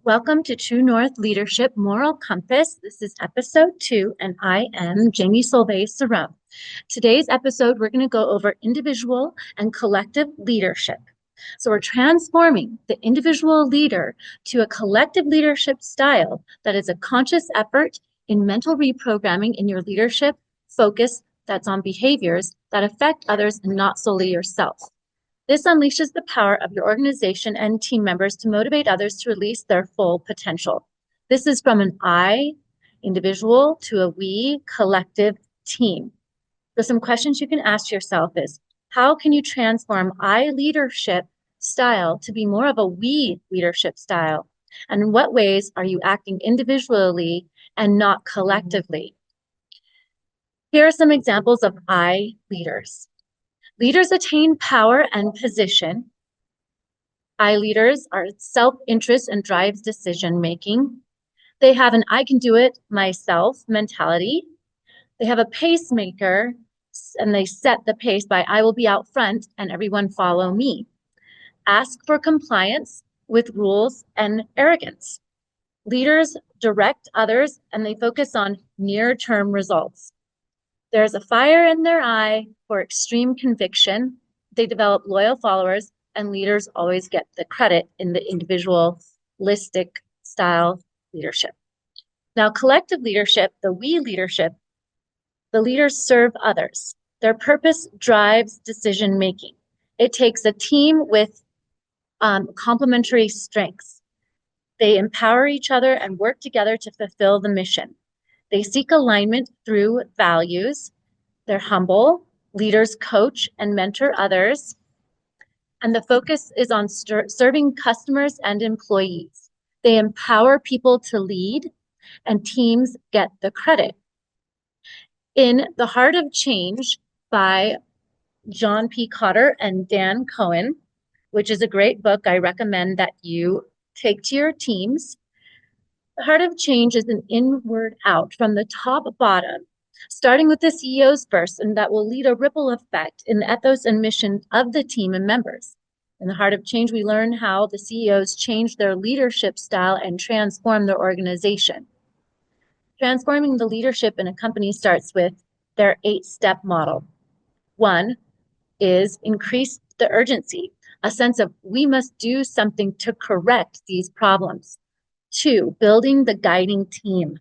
Welcome to True North Leadership Moral Compass. This is episode 2, and I am Jamie Solvay-Cerrone. Today's episode, we're going to go over individual and collective leadership. So we're transforming the individual leader to a collective leadership style that is a conscious effort in mental reprogramming in your leadership focus that's on behaviors that affect others and not solely yourself. This unleashes the power of your organization and team members to motivate others to release their full potential. This is from an I, individual, to a we, collective, team. So some questions you can ask yourself is, how can you transform I leadership style to be more of a we leadership style? And in what ways are you acting individually and not collectively? Here are some examples of I leaders. Leaders attain power and position. I leaders are self-interest and drives decision-making. They have an I can do it myself mentality. They have a pacemaker, and they set the pace by I will be out front and everyone follow me. Ask for compliance with rules and arrogance. Leaders direct others and they focus on near-term results. There's a fire in their eye for extreme conviction. They develop loyal followers, and leaders always get the credit in the individualistic style leadership. Now, collective leadership, the we leadership, the leaders serve others. Their purpose drives decision making. It takes a team with complementary strengths. They empower each other and work together to fulfill the mission. They seek alignment through values. They're humble. Leaders coach and mentor others. And the focus is on serving customers and employees. They empower people to lead, and teams get the credit. In The Heart of Change by John P. Cotter and Dan Cohen, which is a great book I recommend that you take to your teams. The Heart of Change is an inward out from the top bottom, starting with the CEOs first, and that will lead a ripple effect in the ethos and mission of the team and members. In The Heart of Change, we learn how the CEOs change their leadership style and transform their organization. Transforming the leadership in a company starts with their 8-step model. 1 is increase the urgency, a sense of we must do something to correct these problems. 2, building the guiding team,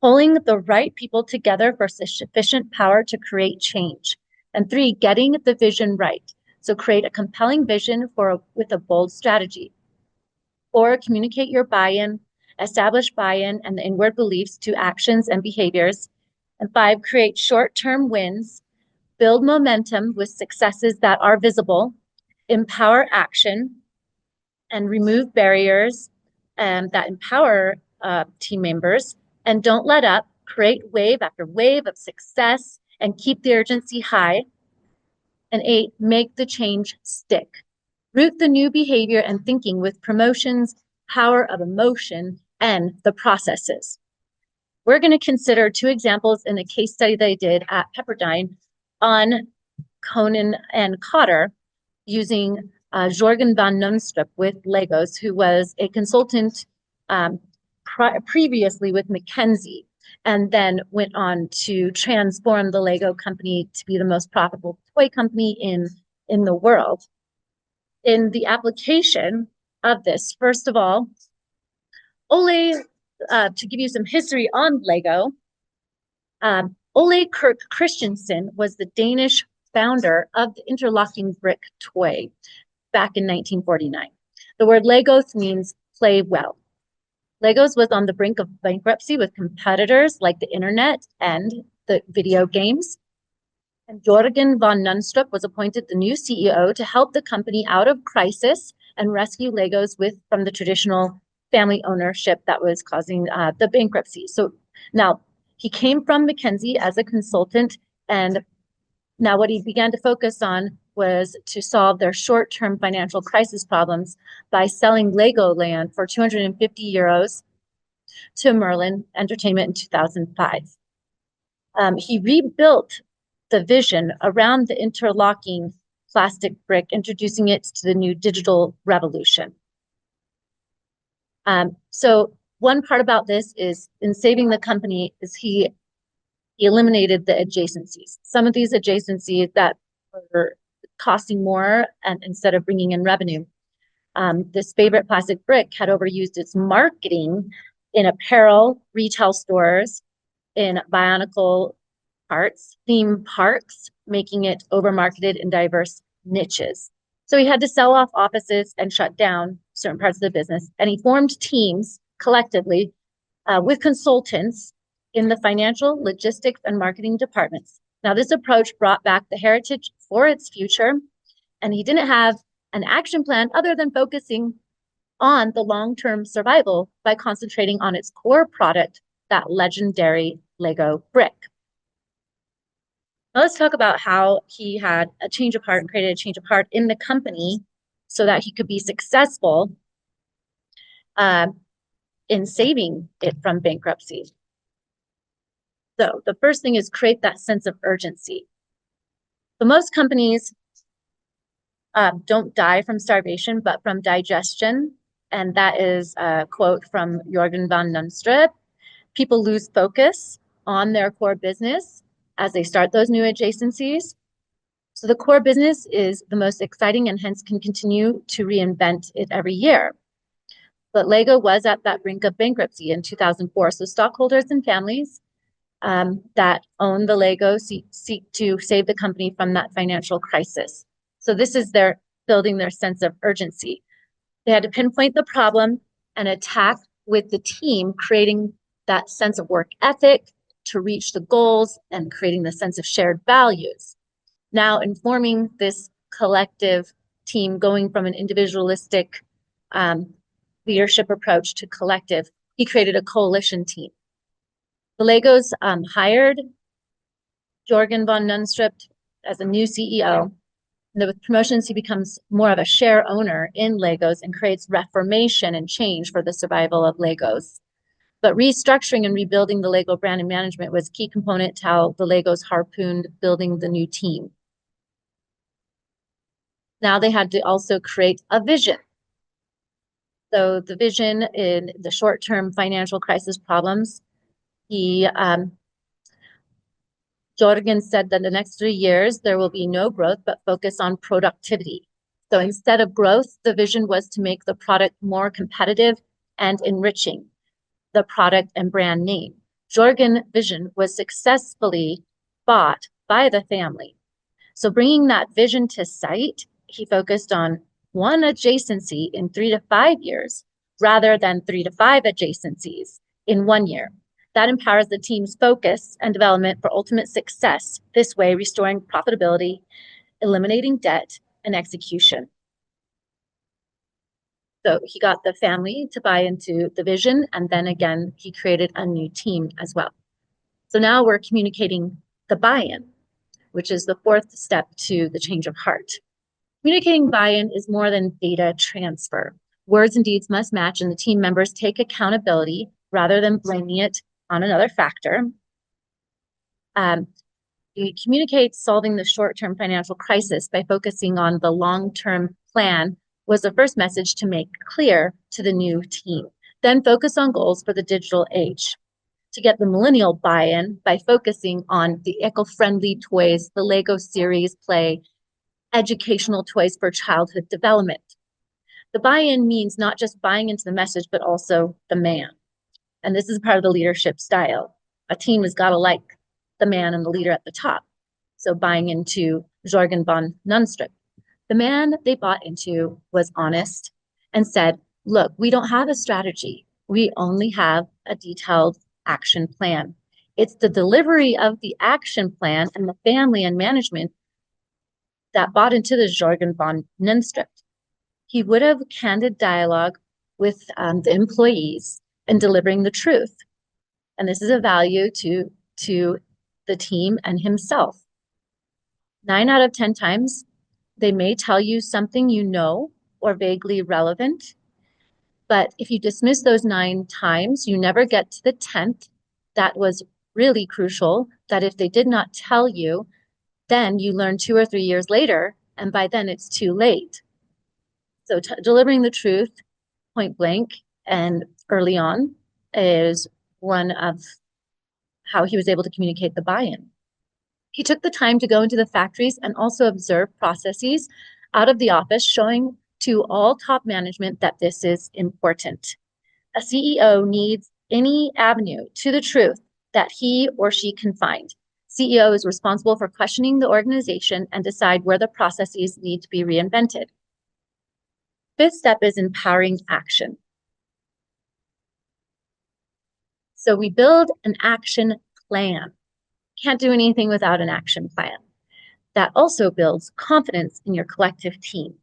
pulling the right people together for sufficient power to create change. And 3, getting the vision right. So create a compelling vision with a bold strategy. 4, communicate your buy-in, establish buy-in and the inward beliefs to actions and behaviors. And 5, create short-term wins, build momentum with successes that are visible, empower action, and remove barriers that empower team members, and don't let up, create wave after wave of success and keep the urgency high. And 8, make the change stick. Root the new behavior and thinking with promotions, power of emotion, and the processes. We're going to consider 2 examples in a case study that I did at Pepperdine on Conan and Cotter using Jorgen van Nunstrup with Legos, who was a consultant previously with McKinsey, and then went on to transform the Lego company to be the most profitable toy company in the world. In the application of this, first of all, Ole, to give you some history on Lego, Ole Kirk Christensen was the Danish founder of the interlocking brick toy back in 1949. The word Legos means play well. Legos was on the brink of bankruptcy with competitors like the internet and the video games. And Jorgen van Nunstrup was appointed the new CEO to help the company out of crisis and rescue Legos from the traditional family ownership that was causing the bankruptcy. So now he came from McKinsey as a consultant, and now what he began to focus on was to solve their short-term financial crisis problems by selling Legoland for 250 euros to Merlin Entertainment in 2005. He rebuilt the vision around the interlocking plastic brick, introducing it to the new digital revolution. So one part about this is in saving the company is he eliminated the adjacencies. Some of these adjacencies that were costing more and instead of bringing in revenue. This favorite plastic brick had overused its marketing in apparel, retail stores, in bionicle parts, theme parks, making it overmarketed in diverse niches. So he had to sell off offices and shut down certain parts of the business. And he formed teams collectively with consultants in the financial, logistics, and marketing departments. Now, this approach brought back the heritage for its future, and he didn't have an action plan other than focusing on the long-term survival by concentrating on its core product, that legendary Lego brick. Now let's talk about how he had a change of heart and created a change of heart in the company so that he could be successful in saving it from bankruptcy. So the first thing is create that sense of urgency. So most companies don't die from starvation, but from digestion. And that is a quote from Jürgen von Nunstrup. People lose focus on their core business as they start those new adjacencies. So the core business is the most exciting and hence can continue to reinvent it every year. But Lego was at that brink of bankruptcy in 2004. So stockholders and families that own the Lego seek to save the company from that financial crisis. So this is their building their sense of urgency. They had to pinpoint the problem and attack with the team, creating that sense of work ethic to reach the goals and creating the sense of shared values. Now informing this collective team, going from an individualistic leadership approach to collective, he created a coalition team. The Legos hired Jürgen von Nunstrup as a new CEO. And with promotions, he becomes more of a share owner in Legos and creates reformation and change for the survival of Legos. But restructuring and rebuilding the Lego brand and management was a key component to how the Legos harpooned building the new team. Now they had to also create a vision. So the vision in the short-term financial crisis problems, Jorgen said that the next 3 years, there will be no growth, but focus on productivity. So instead of growth, the vision was to make the product more competitive and enriching the product and brand name. Jorgen's vision was successfully bought by the family. So bringing that vision to sight, he focused on one adjacency in 3 to 5 years, rather than 3 to 5 adjacencies in 1 year. That empowers the team's focus and development for ultimate success, this way restoring profitability, eliminating debt, and execution. So he got the family to buy into the vision, and then again, he created a new team as well. So now we're communicating the buy-in, which is the fourth step to the change of heart. Communicating buy-in is more than data transfer. Words and deeds must match, and the team members take accountability rather than blaming it on another factor. You communicate solving the short-term financial crisis by focusing on the long-term plan was the first message to make clear to the new team. Then focus on goals for the digital age. To get the millennial buy-in by focusing on the eco-friendly toys, the Lego series play, educational toys for childhood development. The buy-in means not just buying into the message, but also the man. And this is part of the leadership style. A team has got to like the man and the leader at the top. So buying into Jürgen von Nunstrup. The man they bought into was honest and said, look, we don't have a strategy. We only have a detailed action plan. It's the delivery of the action plan and the family and management that bought into the Jürgen von Nunstrup. He would have candid dialogue with the employees and delivering the truth. And this is a value to the team and himself. 9 out of 10 times, they may tell you something you know or vaguely relevant, but if you dismiss those 9 times, you never get to the 10th. That was really crucial, that if they did not tell you, then you learn 2 or 3 years later, and by then it's too late. So delivering the truth, point blank, and early on is one of how he was able to communicate the buy-in. He took the time to go into the factories and also observe processes out of the office, showing to all top management that this is important. A CEO needs any avenue to the truth that he or she can find. CEO is responsible for questioning the organization and decide where the processes need to be reinvented. Fifth step is empowering action. So we build an action plan. Can't do anything without an action plan. That also builds confidence in your collective team.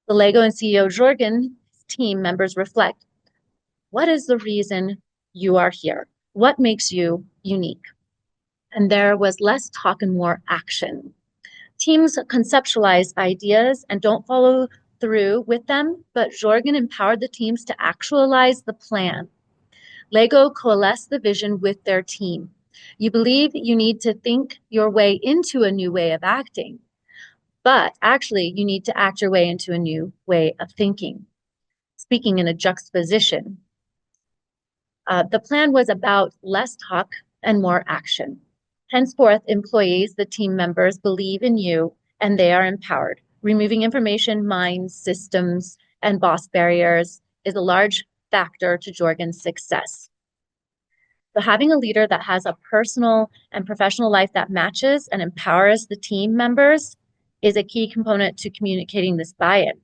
The Lego and CEO Jorgen team members reflect, what is the reason you are here? What makes you unique? And there was less talk and more action. Teams conceptualize ideas and don't follow through with them, but Jorgen empowered the teams to actualize the plan. Lego coalesced the vision with their team. You believe you need to think your way into a new way of acting, but actually you need to act your way into a new way of thinking. Speaking in a juxtaposition, the plan was about less talk and more action. Henceforth, employees, the team members, believe in you and they are empowered. Removing information, minds, systems, and boss barriers is a large factor to Jorgen's success. So having a leader that has a personal and professional life that matches and empowers the team members is a key component to communicating this buy-in.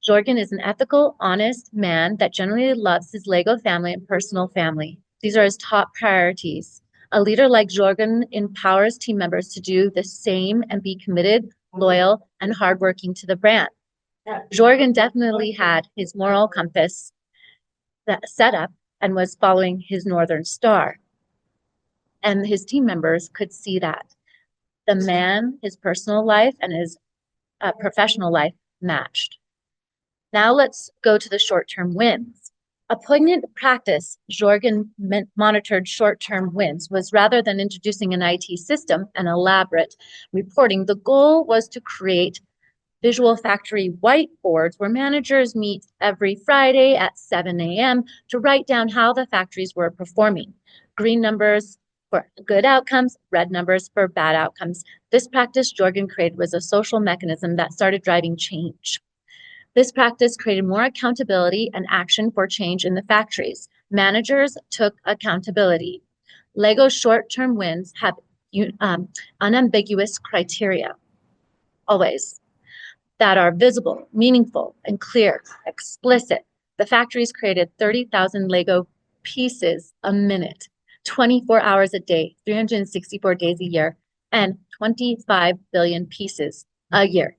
Jorgen is an ethical, honest man that generally loves his Lego family and personal family. These are his top priorities. A leader like Jorgen empowers team members to do the same and be committed, loyal, and hardworking to the brand. Jorgen definitely had his moral compass set up and was following his Northern Star. And his team members could see that. The man, his personal life, and his professional life matched. Now let's go to the short-term wins. A poignant practice Jorgen monitored short-term wins was rather than introducing an IT system and elaborate reporting, the goal was to create visual factory whiteboards where managers meet every Friday at 7 a.m. to write down how the factories were performing. Green numbers for good outcomes, red numbers for bad outcomes. This practice Jorgen created was a social mechanism that started driving change. This practice created more accountability and action for change in the factories. Managers took accountability. Lego's short-term wins have unambiguous criteria, always, that are visible, meaningful, and clear, explicit. The factories created 30,000 Lego pieces a minute, 24 hours a day, 364 days a year, and 25 billion pieces a year.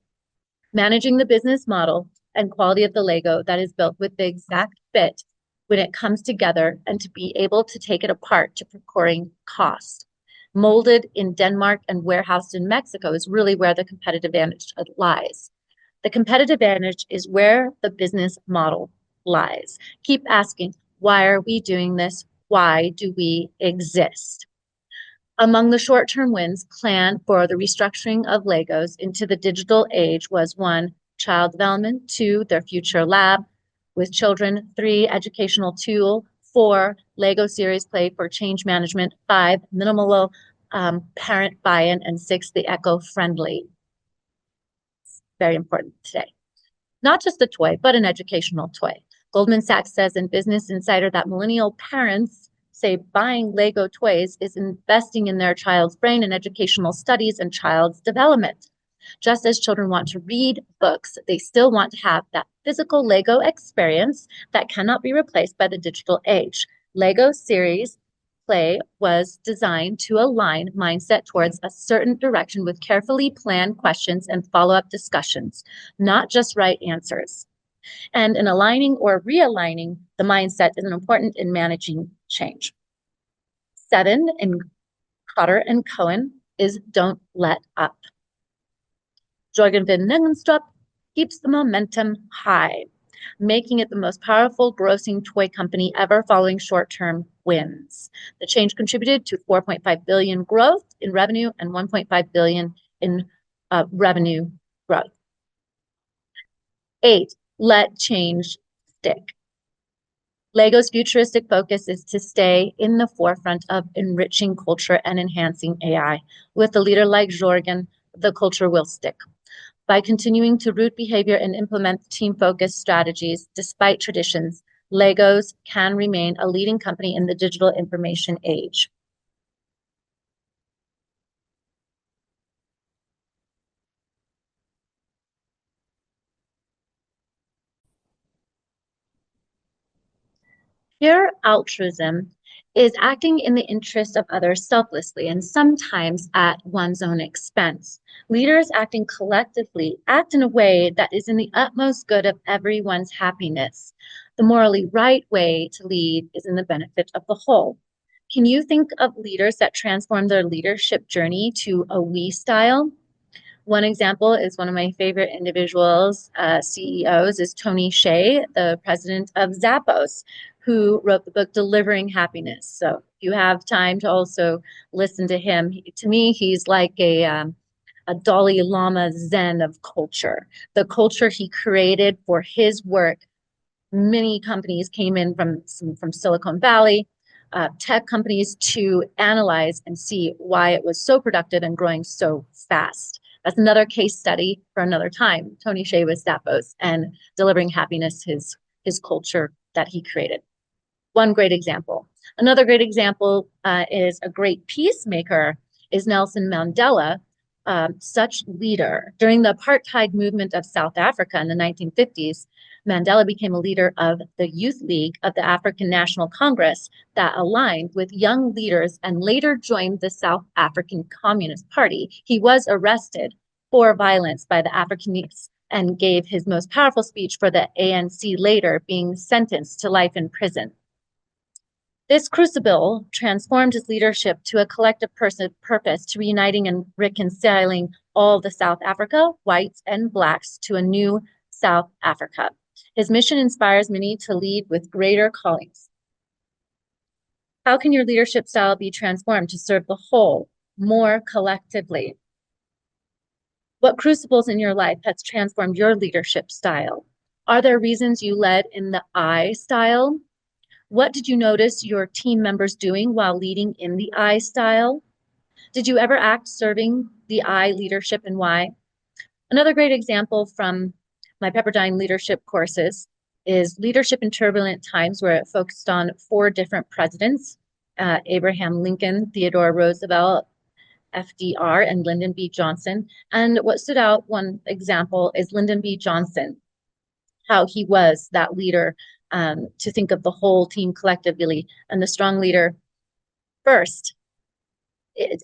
Managing the business model and quality of the Lego that is built with the exact fit when it comes together and to be able to take it apart to procuring cost. Molded in Denmark and warehoused in Mexico is really where the competitive advantage lies. The competitive advantage is where the business model lies. Keep asking, why are we doing this? Why do we exist? Among the short-term wins, plan for the restructuring of Legos into the digital age was 1, child development, 2, their future lab with children, 3, educational tool, 4, Lego series play for change management, 5, minimal parent buy-in, and 6, the eco-friendly. Very important today. Not just a toy, but an educational toy. Goldman Sachs says in Business Insider that millennial parents say buying Lego toys is investing in their child's brain and educational studies and child's development. Just as children want to read books, they still want to have that physical Lego experience that cannot be replaced by the digital age. Lego series play was designed to align mindset towards a certain direction with carefully planned questions and follow-up discussions, not just right answers. And in aligning or realigning the mindset is important in managing change. 7 in Cotter and Cohen is don't let up. Jorgen Van Nengenstrup keeps the momentum high, making it the most powerful grossing toy company ever following short-term wins. The change contributed to 4.5 billion growth in revenue and 1.5 billion in revenue growth. 8, let change ultristic. LEGO's futuristic focus is to stay in the forefront of enriching culture and enhancing AI. With a leader like Jorgen, the culture will stick. By continuing to root behavior and implement team-focused strategies despite traditions, LEGOs can remain a leading company in the digital information age. Pure altruism is acting in the interest of others selflessly and sometimes at one's own expense. Leaders acting collectively act in a way that is in the utmost good of everyone's happiness. The morally right way to lead is in the benefit of the whole. Can you think of leaders that transform their leadership journey to a we style? One example is one of my favorite individuals, CEOs, is Tony Hsieh, the president of Zappos, who wrote the book Delivering Happiness. So if you have time to also listen to him, to me, he's like a Dalai Lama Zen of culture. The culture he created for his work, many companies came in from Silicon Valley, tech companies, to analyze and see why it was so productive and growing so fast. That's another case study for another time. Tony Hsieh was Zappos and Delivering Happiness, his culture that he created. One great example. Another great example is a great peacemaker is Nelson Mandela, such leader. During the apartheid movement of South Africa in the 1950s, Mandela became a leader of the Youth League of the African National Congress that aligned with young leaders and later joined the South African Communist Party. He was arrested for violence by the African youth and gave his most powerful speech for the ANC, later being sentenced to life in prison. This crucible transformed his leadership to a collective purpose to reuniting and reconciling all the South Africa, whites and blacks, to a new South Africa. His mission inspires many to lead with greater callings. How can your leadership style be transformed to serve the whole more collectively? What crucibles in your life has transformed your leadership style? Are there reasons you led in the I style? What did you notice your team members doing while leading in the I style? Did you ever act serving the I leadership, and why? Another great example from my Pepperdine leadership courses is Leadership in Turbulent Times, where it focused on 4 different presidents, Abraham Lincoln, Theodore Roosevelt, FDR, and Lyndon B. Johnson. And what stood out, one example, is Lyndon B. Johnson, how he was that leader, to think of the whole team collectively, and the strong leader first.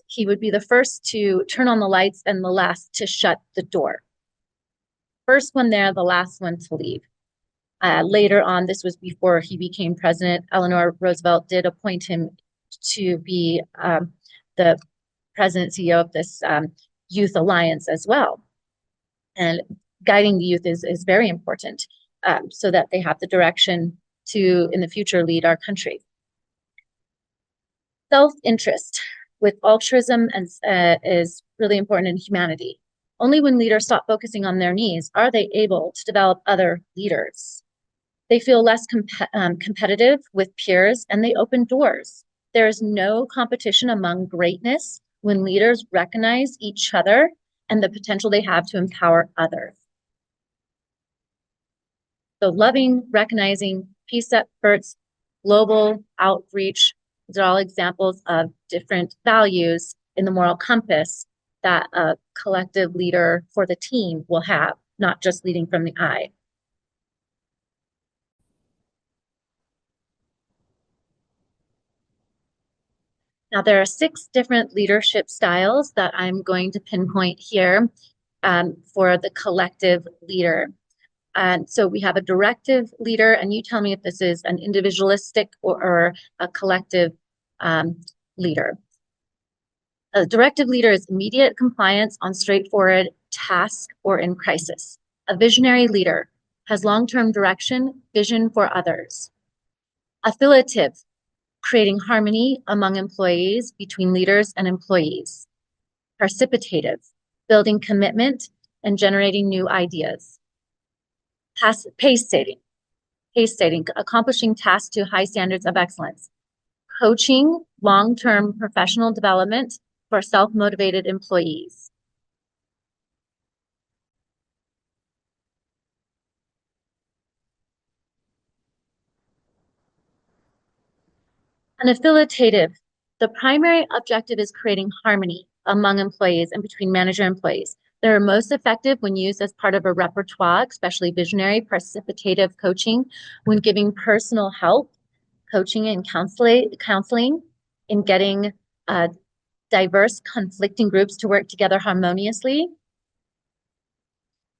He would be the first to turn on the lights and the last to shut the door. First one there, the last one to leave. Later on, this was before he became president, Eleanor Roosevelt did appoint him to be the president CEO of this youth alliance as well. And guiding the youth is very important, so that they have the direction to, in the future, lead our country. Self-interest with altruism is really important in humanity. Only when leaders stop focusing on their needs are they able to develop other leaders. They feel less competitive with peers, and they open doors. There is no competition among greatness when leaders recognize each other and the potential they have to empower others. So loving, recognizing, peace efforts, global outreach, these are all examples of different values in the moral compass that a collective leader for the team will have, not just leading from the I. Now, there are 6 different leadership styles that I'm going to pinpoint here for the collective leader. And so we have a directive leader, and you tell me if this is an individualistic or a collective leader. A directive leader is immediate compliance on straightforward task or in crisis. A visionary leader has long-term direction, vision for others. Affiliative, creating harmony among employees, between leaders and employees. Participative, building commitment and generating new ideas. Pace setting, Case stating, accomplishing tasks to high standards of excellence. Coaching long-term professional development for self-motivated employees. An affiliative. The primary objective is creating harmony among employees and between manager and employees. They're most effective when used as part of a repertoire, especially visionary, participative coaching, when giving personal help, coaching and counseling in getting diverse conflicting groups to work together harmoniously.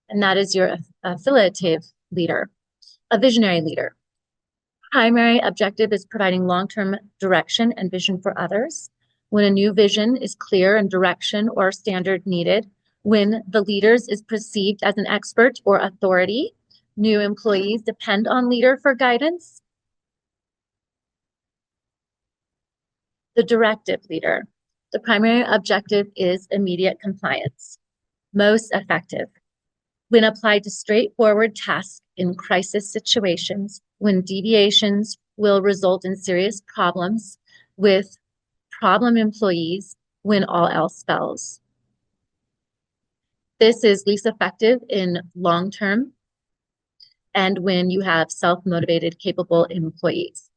And that is your affiliative leader. A visionary leader. Primary objective is providing long-term direction and vision for others. When a new vision is clear and direction or standard needed, when the leaders is perceived as an expert or authority, new employees depend on leader for guidance. The directive leader. The primary objective is immediate compliance. Most effective. When applied to straightforward tasks in crisis situations, when deviations will result in serious problems with problem employees when all else fails. This is least effective in long term and when you have self-motivated, capable employees.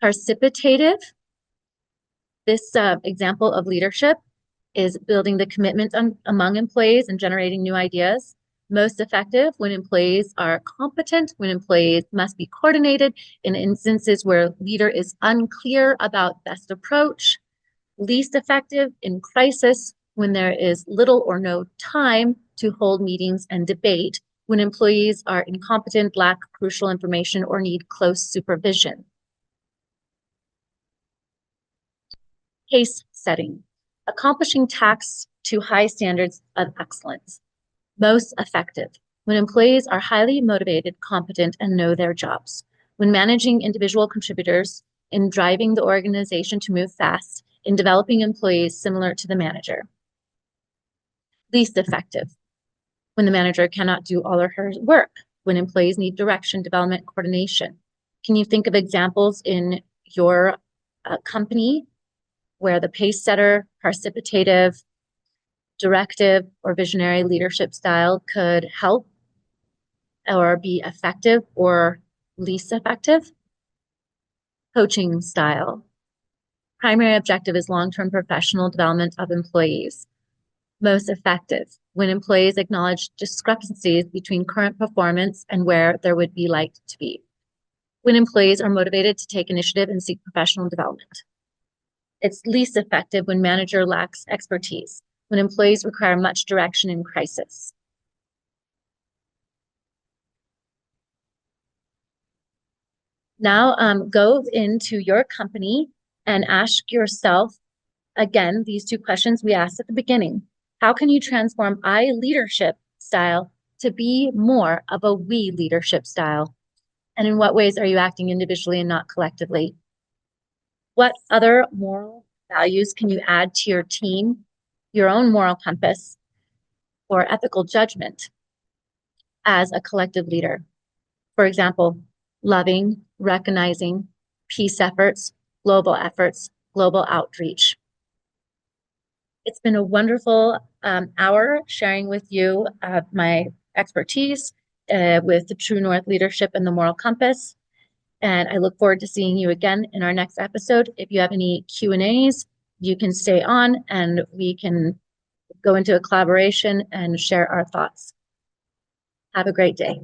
Participative. This example of leadership is building the commitment among employees and generating new ideas. Most effective when employees are competent, when employees must be coordinated in instances where leader is unclear about best approach. Least effective in crisis when there is little or no time to hold meetings and debate, when employees are incompetent, lack crucial information, or need close supervision. Case setting. Accomplishing tasks to high standards of excellence. Most effective when employees are highly motivated, competent, and know their jobs. When managing individual contributors, in driving the organization to move fast, in developing employees similar to the manager. Least effective when the manager cannot do all of her work, when employees need direction, development, coordination. Can you think of examples in your company where the pace setter, participative, directive, or visionary leadership style could help or be effective or least effective? Coaching style. Primary objective is long-term professional development of employees. Most effective when employees acknowledge discrepancies between current performance and where there would be like to be. When employees are motivated to take initiative and seek professional development. It's least effective when manager lacks expertise, when employees require much direction in crisis. Now go into your company and ask yourself, again, these two questions we asked at the beginning. How can you transform I leadership style to be more of a we leadership style? And in what ways are you acting individually and not collectively? What other moral values can you add to your team, your own moral compass, or ethical judgment as a collective leader? For example, loving, recognizing, peace efforts, global outreach. It's been a wonderful hour sharing with you my expertise with the True North Leadership and the Moral Compass. And I look forward to seeing you again in our next episode. If you have any Q&As, you can stay on and we can go into a collaboration and share our thoughts. Have a great day.